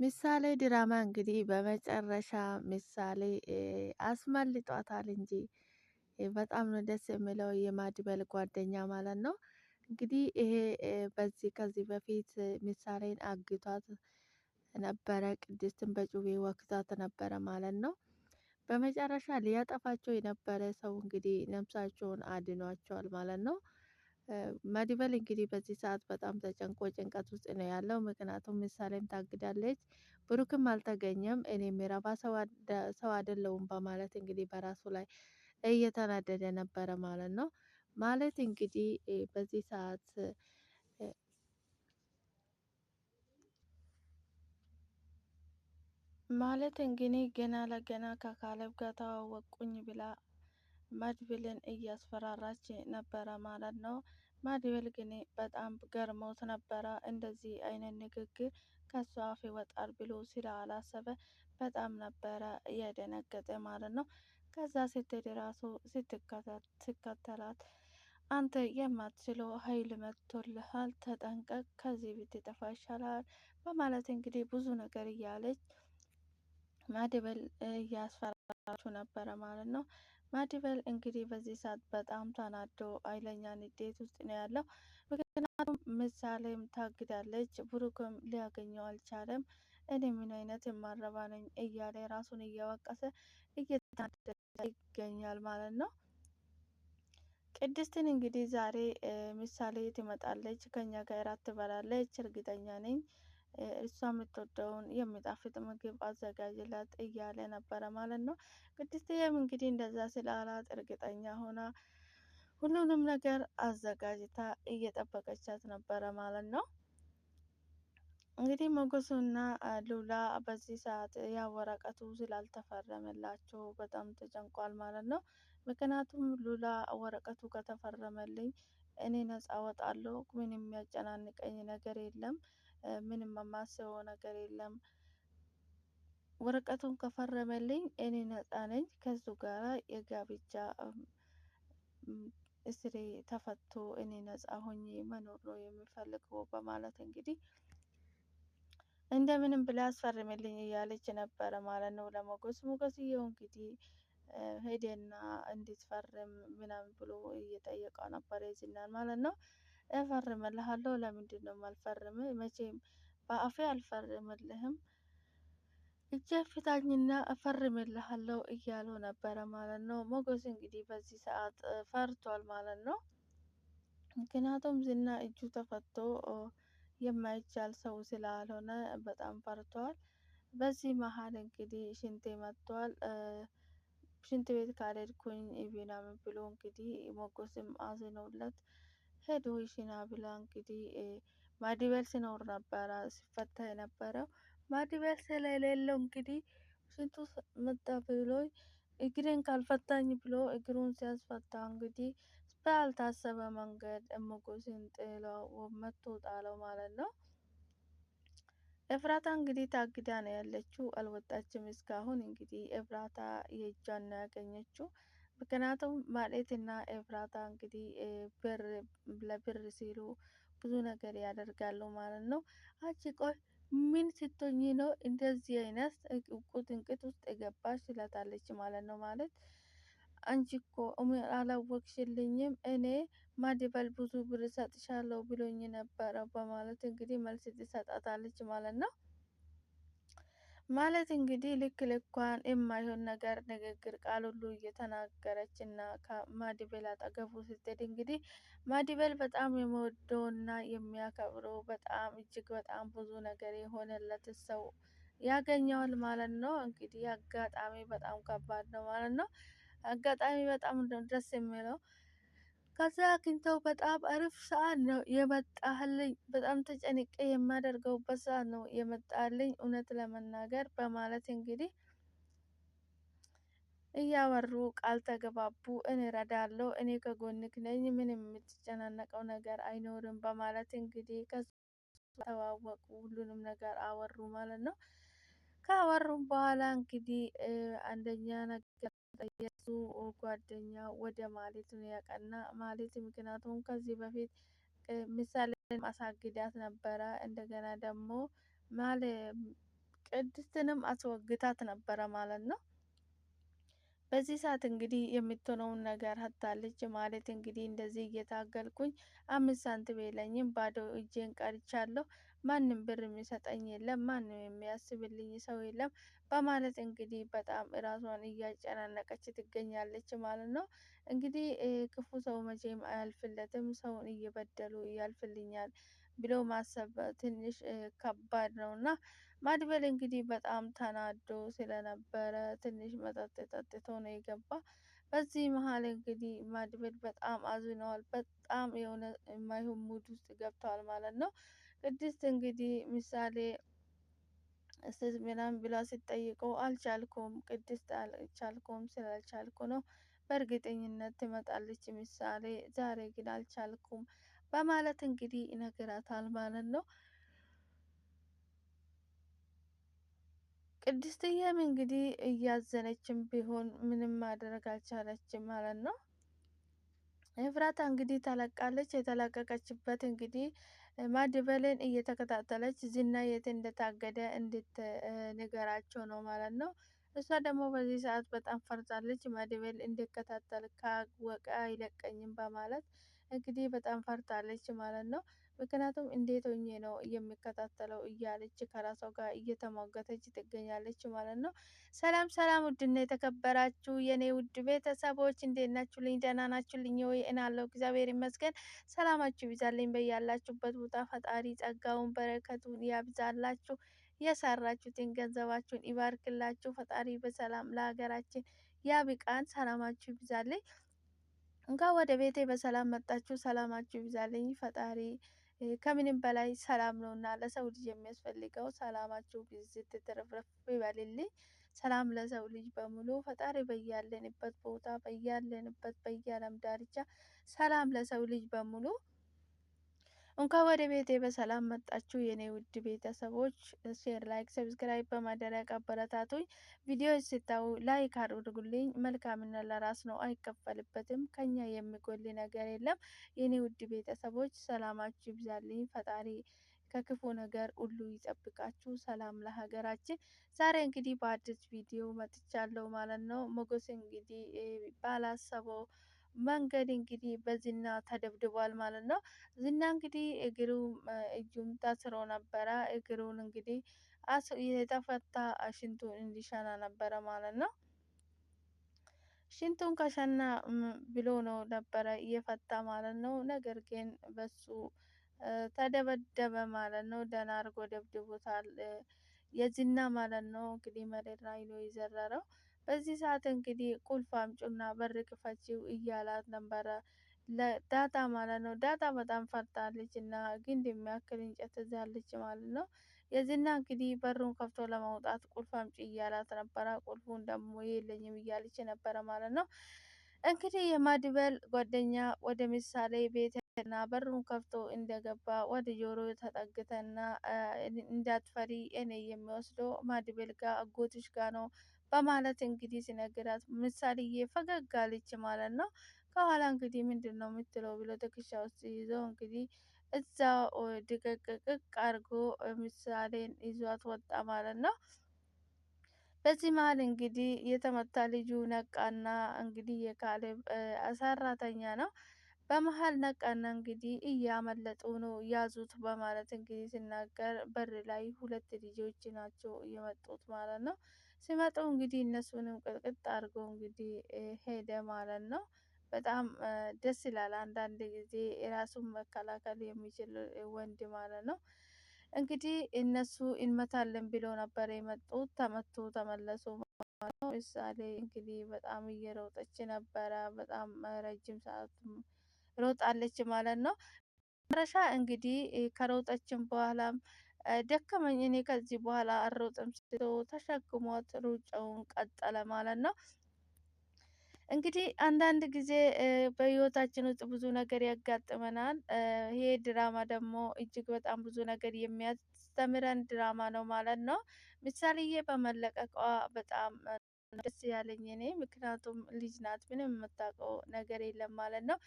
ምሳሌ ድራማ እንግዲህ በመጨረሻ ምሳሌ አስመልጧታል እንጂ በጣም ነው ደስ የሚለው የማዲበል ጓደኛ ማለት ነው። እንግዲህ ይሄ ከዚህ በፊት ምሳሌን አግቷት ነበረ፣ ቅድስትን በጩቤ ወግቷት ነበረ ማለት ነው። በመጨረሻ ሊያጠፋቸው የነበረ ሰው እንግዲህ ነፍሳቸውን አድኗቸዋል ማለት ነው። መድበል እንግዲህ በዚህ ሰዓት በጣም ተጨንቆ ጭንቀት ውስጥ ነው ያለው። ምክንያቱም ምሳሌም ታግዳለች፣ ብሩክም አልተገኘም፣ እኔም የረባ ሰው አይደለሁም በማለት እንግዲህ በራሱ ላይ እየተናደደ ነበረ ማለት ነው። ማለት እንግዲህ በዚህ ሰዓት ማለት እንግዲህ ገና ለገና ከካለብ ጋር ተዋወቁኝ ብላ መድብልን እያስፈራራች ነበረ ማለት ነው። መድብል ግን በጣም ገርሞት ነበረ። እንደዚህ አይነት ንግግር ከሷ አፍ ይወጣል ብሎ ስላላሰበ በጣም ነበረ እየደነገጠ ማለት ነው። ከዛ ስትሄድ ራሱ ስትከተላት አንተ የማትችለው ኃይል መጥቶልሃል፣ ተጠንቀቅ፣ ከዚህ ብትጠፋ ይሻላል በማለት እንግዲህ ብዙ ነገር እያለች ማዲበል እያስፈራራችሁ ነበረ ማለት ነው። ማዲበል እንግዲህ በዚህ ሰዓት በጣም ተናዶ ኃይለኛ ንዴት ውስጥ ነው ያለው። ምክንያቱም ምሳሌም ታግዳለች፣ ብሩክም ሊያገኘው አልቻለም። እኔ ምን አይነት የማረባ ነኝ እያለ ራሱን እየወቀሰ እየተናደደ ይገኛል ማለት ነው። ቅድስትን እንግዲህ ዛሬ ምሳሌ ትመጣለች፣ ከኛ ጋር እራት ትበላለች እርግጠኛ ነኝ፣ እሷ የምትወደውን የሚጣፍጥ ምግብ አዘጋጅላት እያለ ነበረ ማለት ነው። ቅድስትዬም እንግዲህ እንደዛ ስላላት እርግጠኛ ሆና ሁሉንም ነገር አዘጋጅታ እየጠበቀቻት ነበረ ማለት ነው። እንግዲህ ሞገሱና ሉላ በዚህ ሰዓት ያ ወረቀቱ ስላልተፈረመላቸው በጣም ተጨንቋል ማለት ነው። ምክንያቱም ሉላ ወረቀቱ ከተፈረመልኝ እኔ ነፃ ወጣለሁ፣ ምንም የሚያጨናንቀኝ ነገር የለም፣ ምንም የማስበው ነገር የለም፣ ወረቀቱን ከፈረመልኝ እኔ ነፃ ነኝ፣ ከሱ ጋራ የጋብቻ እስሬ ተፈቶ እኔ ነፃ ሆኜ መኖር ነው የሚፈልገው በማለት እንግዲህ እንደምንም ብላ አስፈርምልኝ እያለች ነበረ ማለት ነው ለሞገስ። ሞገስየው እንግዲህ ሄደና እንድትፈርም ምናምን ብሎ እየጠየቀው ነበር የዝናን ማለት ነው። እፈርምልሃለሁ፣ ለምንድን ነው የማልፈርም? መቼም በአፌ አልፈርምልህም፣ እጄ ፍታኝና እፈርምልሃለሁ እያለው ነበረ ማለት ነው። ሞገስ እንግዲህ በዚህ ሰዓት ፈርቷል ማለት ነው። ምክንያቱም ዝና እጁ ተፈቶ የማይቻል ሰው ስላልሆነ በጣም ፈርቷል። በዚህ መሀል እንግዲህ ሽንቴ መጥቷል፣ ሽንት ቤት ካልሄድኩኝ ምናምን ብሎ እንግዲህ ሞገስም አዝኖለት ሄዶ ይሽና ብላ እንግዲህ ማዲበል ሲኖር ነበረ ሲፈታ የነበረው። ማዲበል ስለሌለው እንግዲህ ሽንቱ መጣ ብሎ እግሬን ካልፈታኝ ብሎ እግሩን ሲያስፈታ እንግዲህ ባልታሰበ መንገድ ሞገስን ጥለው መቶ ጣለው ማለት ነው። ኤፍራታ እንግዲህ ታግዳ ነው ያለችው፣ አልወጣችም እስካሁን። እንግዲህ ኤፍራታ የእጇን ነው ያገኘችው። ምክንያቱም ማሌትና ኤፍራታ እንግዲህ ለብር ሲሉ ብዙ ነገር ያደርጋሉ ማለት ነው። አንቺ ቆይ ምን ስትሆኚ ነው እንደዚህ አይነት ቁጥንቅጥ ውስጥ የገባሽ ትላታለች ማለት ነው። ማለት አንቺ እኮ አላወቅሽልኝም፣ እኔ ማዲበል ብዙ ብር እሰጥሻለሁ ብሎኝ ነበረ በማለት እንግዲህ መልስ ትሰጣታለች ማለት ነው። ማለት እንግዲህ ልክ ልኳን የማይሆን ነገር ንግግር ቃል ሁሉ እየተናገረች እና ከማዲበል አጠገቡ ስትሄድ እንግዲህ ማዲበል በጣም የሚወደውና የሚያከብረው በጣም እጅግ በጣም ብዙ ነገር የሆነለት ሰው ያገኘዋል ማለት ነው። እንግዲህ አጋጣሚ በጣም ከባድ ነው ማለት ነው። አጋጣሚ በጣም ደስ የሚለው ከዛ አግኝተው በጣም አሪፍ ሰዓት ነው የመጣህልኝ፣ በጣም ተጨንቄ የማደርገውበት ሰዓት ነው የመጣልኝ እውነት ለመናገር በማለት እንግዲህ እያወሩ ቃል ተገባቡ። እኔ እረዳለሁ፣ እኔ ከጎንክ ነኝ፣ ምንም የምትጨናነቀው ነገር አይኖርም በማለት እንግዲህ ከሱ ተዋወቁ፣ ሁሉንም ነገር አወሩ ማለት ነው። ካወሩም በኋላ እንግዲህ አንደኛ ነገር የሱ ጓደኛ ወደ ማሌት ነው ያቀና። ማሌት ምክንያቱም ከዚህ በፊት ምሳሌ ማሳግዳት ነበረ። እንደገና ደግሞ ቅድስትንም አስወግታት ነበረ ማለት ነው። በዚህ ሰዓት እንግዲህ የምትሆነውን ነገር አታለች ማለት እንግዲህ እንደዚህ እየታገልኩኝ 5 ሳንቲም የለኝም፣ ባዶ እጄን ቀርቻለሁ፣ ማንም ብር የሚሰጠኝ የለም፣ ማንም የሚያስብልኝ ሰው የለም በማለት እንግዲህ በጣም ራሷን እያጨናነቀች ትገኛለች ማለት ነው። እንግዲህ ክፉ ሰው መቼም አያልፍለትም፣ ሰውን እየበደሉ ያልፍልኛል ብሎ ማሰብ ትንሽ ከባድ ነው እና ማድበል እንግዲህ በጣም ተናዶ ስለነበረ ትንሽ መጠጥ ጠጥቶ ነው የገባ። በዚህ መሀል እንግዲህ ማድበል በጣም አዝነዋል። በጣም የሆነ የማይሆን ሙድ ውስጥ ገብተዋል ማለት ነው። ቅድስት እንግዲህ ምሳሌ ምናምን ብላ ስትጠይቀው አልቻልኩም ቅድስት አልቻልኩም፣ ስላልቻልኩ ነው በእርግጠኝነት ትመጣለች ምሳሌ፣ ዛሬ ግን አልቻልኩም በማለት እንግዲህ ይነግራታል ማለት ነው። ቅድስትዬም እንግዲህ እያዘነችም ቢሆን ምንም ማድረግ አልቻለችም ማለት ነው። ኤፍራታ እንግዲህ ተለቃለች። የተለቀቀችበት እንግዲህ ማድበልን እየተከታተለች ዝና የት እንደታገደ እንድትነገራቸው ነው ማለት ነው። እሷ ደግሞ በዚህ ሰዓት በጣም ፈርታለች። ማድበል እንዲከታተል ካወቀ አይለቀኝም በማለት እንግዲህ በጣም ፈርታለች ማለት ነው። ምክንያቱም እንዴት ሆኜ ነው የሚከታተለው እያለች ከራሷ ጋር እየተሟገተች ትገኛለች ማለት ነው። ሰላም ሰላም! ውድና የተከበራችሁ የኔ ውድ ቤተሰቦች እንዴት ናችሁልኝ? ደህና ናችሁልኝ ወይ? እኔ አለሁ እግዚአብሔር ይመስገን። ሰላማችሁ ይብዛልኝ በያላችሁበት ቦታ። ፈጣሪ ጸጋውን በረከቱን ያብዛላችሁ። የሰራችሁትን ገንዘባችሁን ይባርክላችሁ። ፈጣሪ በሰላም ለሀገራችን ያብቃን። ሰላማችሁ ይብዛልኝ። እንኳን ወደ ቤቴ በሰላም መጣችሁ። ሰላማችሁ ይብዛልኝ። ፈጣሪ ከምንም በላይ ሰላም ነው እና ለሰው ልጅ የሚያስፈልገው ሰላማችሁ ብዝት ትርፍርፍ ይበልልኝ። ሰላም ለሰው ልጅ በሙሉ። ፈጣሪ በያለንበት ቦታ በያለንበት በየዓለም ዳርቻ ሰላም ለሰው ልጅ በሙሉ። እንኳን ወደ ቤቴ በሰላም መጣችሁ የኔ ውድ ቤተሰቦች። ሼር፣ ላይክ፣ ሰብስክራይብ በማድረግ አበረታቱኝ። ቪዲዮ ስታዩ ላይክ አድርጉልኝ። መልካምነት ለራስ ነው፣ አይከፈልበትም። ከኛ የሚጎል ነገር የለም። የኔ ውድ ቤተሰቦች ሰላማችሁ ይብዛልኝ። ፈጣሪ ከክፉ ነገር ሁሉ ይጠብቃችሁ። ሰላም ለሀገራችን። ዛሬ እንግዲህ በአዲስ ቪዲዮ መጥቻለሁ ማለት ነው። ሞገስ እንግዲህ ባላሰበው መንገድ እንግዲህ በዝና ተደብድቧል ማለት ነው። ዝና እንግዲህ እግሩም እጁም ታስሮ ነበረ። እግሩን እንግዲህ የተፈታ ሽንቱን እንዲሸና ነበረ ማለት ነው። ሽንቱን ከሸና ብሎ ነው ነበረ እየፈታ ማለት ነው። ነገር ግን በሱ ተደበደበ ማለት ነው። ደህና አድርጎ ደብድቦታል የዝና ማለት ነው። እንግዲህ መሬት ላይ ነው የዘረረው። በዚህ ሰዓት እንግዲህ ቁልፍ አምጩና በር ክፈቺው እያላት ነበረ ለዳጣ ማለት ነው። ዳጣ በጣም ፈርታለች እና ግንድ የሚያክል እንጨት ትዛለች ማለት ነው። የዝና እንግዲህ በሩን ከፍቶ ለማውጣት ቁልፍ አምጪ እያላት ነበረ። ቁልፉን ደግሞ የለኝም እያለች ነበረ ማለት ነው። እንግዲህ የማድበል ጓደኛ ወደ ምሳሌ ቤትና በሩን ከፍቶ እንደገባ ወደ ጆሮ ተጠግተና እንዳትፈሪ እኔ የሚወስደው ማድበል ጋር አጎትሽ ጋር ነው በማለት እንግዲህ ሲነግራት ምሳሌዬ ፈገግ አለች ማለት ነው። ከኋላ እንግዲህ ምንድን ነው የምትለው ብሎ ትከሻ ውስጥ ይዞ እንግዲህ እዛ ድቅቅቅ አድርጎ ምሳሌን ይዟት ወጣ ማለት ነው። በዚህ መሀል እንግዲህ የተመታ ልጁ ነቃና እንግዲህ የካሌብ ሰራተኛ ነው። በመሀል ነቃና እንግዲህ እያመለጡ ነው ያዙት በማለት እንግዲህ ሲናገር በር ላይ 2 ልጆች ናቸው የመጡት ማለት ነው። ሲመጡ እንግዲህ እነሱንም ቅጥቅጥ አድርጎ እንግዲህ ሄደ ማለት ነው። በጣም ደስ ይላል። አንዳንድ ጊዜ የራሱን መከላከል የሚችል ወንድ ማለት ነው። እንግዲህ እነሱ እንመታለን ብሎ ነበር የመጡት። ተመቶ ተመለሱ ማለት ነው። ምሳሌ እንግዲህ በጣም እየሮጠች ነበረ። በጣም ረጅም ሰዓት ሮጣለች ማለት ነው። መጨረሻ እንግዲህ ከሮጠችም በኋላም ደከመኝ እኔ ከዚህ በኋላ አልሮጥም ስትል ተሸክሟት ሩጫውን ቀጠለ ማለት ነው። እንግዲህ አንዳንድ ጊዜ በህይወታችን ውስጥ ብዙ ነገር ያጋጥመናል። ይሄ ድራማ ደግሞ እጅግ በጣም ብዙ ነገር የሚያስተምረን ድራማ ነው ማለት ነው። ምሳሌዬ በመለቀቋ በጣም ደስ ያለኝ እኔ። ምክንያቱም ልጅ ናት፣ ምንም የምታውቀው ነገር የለም ማለት ነው።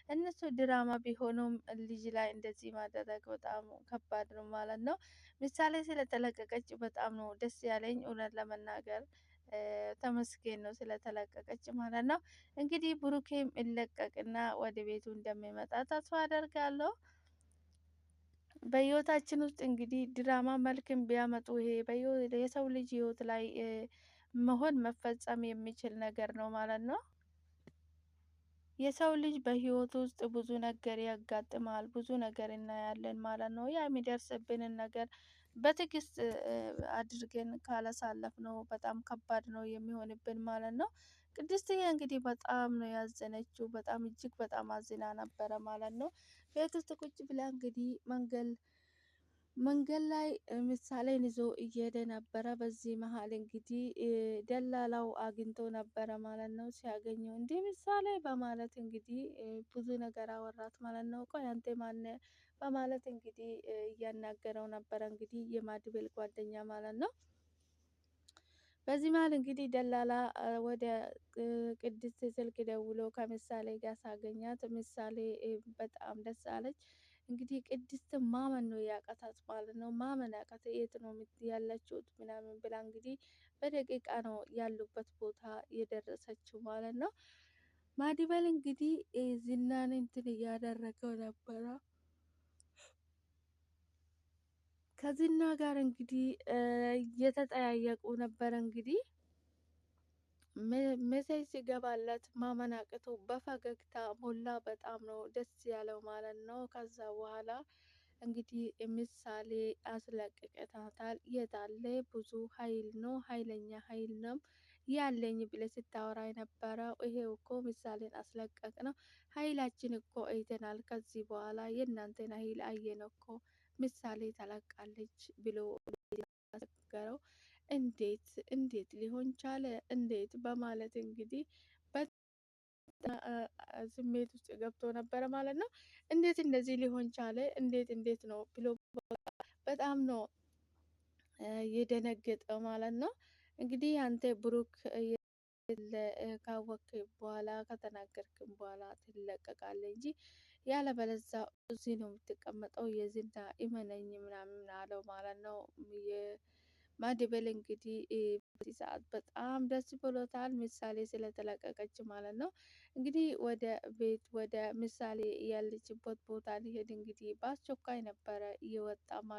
እነሱ ድራማ ቢሆኑም ልጅ ላይ እንደዚህ ማድረግ በጣም ከባድ ነው ማለት ነው። ምሳሌ ስለተለቀቀች በጣም ነው ደስ ያለኝ እውነት ለመናገር ተመስገን ነው ስለተለቀቀች ማለት ነው። እንግዲህ ብሩኬም ይለቀቅና ወደ ቤቱ እንደሚመጣ ተስፋ አደርጋለሁ። በህይወታችን ውስጥ እንግዲህ ድራማ መልክም ቢያመጡ ይሄ የሰው ልጅ ህይወት ላይ መሆን መፈጸም የሚችል ነገር ነው ማለት ነው። የሰው ልጅ በህይወት ውስጥ ብዙ ነገር ያጋጥማል፣ ብዙ ነገር እናያለን ማለት ነው። ያ የሚደርስብንን ነገር በትዕግስት አድርገን ካላሳለፍ ነው በጣም ከባድ ነው የሚሆንብን ማለት ነው። ቅድስትዬ እንግዲህ በጣም ነው ያዘነችው፣ በጣም እጅግ በጣም አዝና ነበረ ማለት ነው። ቤት ውስጥ ቁጭ ብላ እንግዲህ መንገድ ላይ ምሳሌን ይዞ እየሄደ ነበረ። በዚህ መሀል እንግዲህ ደላላው አግኝቶ ነበረ ማለት ነው። ሲያገኘው እንዲህ ምሳሌ በማለት እንግዲህ ብዙ ነገር አወራት ማለት ነው። ቆይ አንተ ማነ በማለት እንግዲህ እያናገረው ነበረ እንግዲህ የማድቤል ጓደኛ ማለት ነው። በዚህ መሀል እንግዲህ ደላላ ወደ ቅድስት ስልክ ደውሎ ከምሳሌ ጋር ሳገኛት ምሳሌ በጣም ደስ አለች። እንግዲህ ቅድስት ማመን ነው ያቃታት ማለት ነው። ማመን ያቃተ የት ነው ያለችሁት ምናምን ብላ እንግዲህ በደቂቃ ነው ያሉበት ቦታ የደረሰችው ማለት ነው። ማዲበል እንግዲህ ዝናን እንትን እያደረገው ነበረ። ከዝና ጋር እንግዲህ እየተጠያየቁ ነበረ። እንግዲህ ሜሴጅ ሲገባለት ማመን አቅቶ በፈገግታ ሞላ። በጣም ነው ደስ ያለው ማለት ነው። ከዛ በኋላ እንግዲህ ምሳሌ አስለቅቀታታል። የታለ ብዙ ኃይል ነው፣ ኃይለኛ ኃይል ነው ያለኝ ብለ ስታወራ የነበረው ይሄው እኮ ምሳሌን አስለቀቅ ነው። ኃይላችን እኮ አይተናል። ከዚህ በኋላ የእናንተን ኃይል አየን እኮ ምሳሌ ተለቃለች ብሎ ነገረው። እንዴት ሊሆን ቻለ? እንዴት በማለት እንግዲህ ስሜት ውስጥ ገብቶ ነበረ ማለት ነው። እንዴት እንደዚህ ሊሆን ቻለ? እንዴት ነው ብሎ በጣም ነው የደነገጠው ማለት ነው። እንግዲህ አንተ ብሩክ ካወክ በኋላ ከተናገርክም በኋላ ትለቀቃለህ እንጂ ያለበለዛ እዚህ ነው የምትቀመጠው፣ የዝና እመነኝ ምናምን አለው ማለት ነው። ማዲበል እንግዲህ በዚህ ሰዓት በጣም ደስ ብሎታል ምሳሌ ስለተለቀቀች ማለት ነው። እንግዲህ ወደ ቤት ወደ ምሳሌ ያለችበት ቦታ ሊሄድ እንግዲህ በአስቸኳይ ነበረ እየወጣ ማለት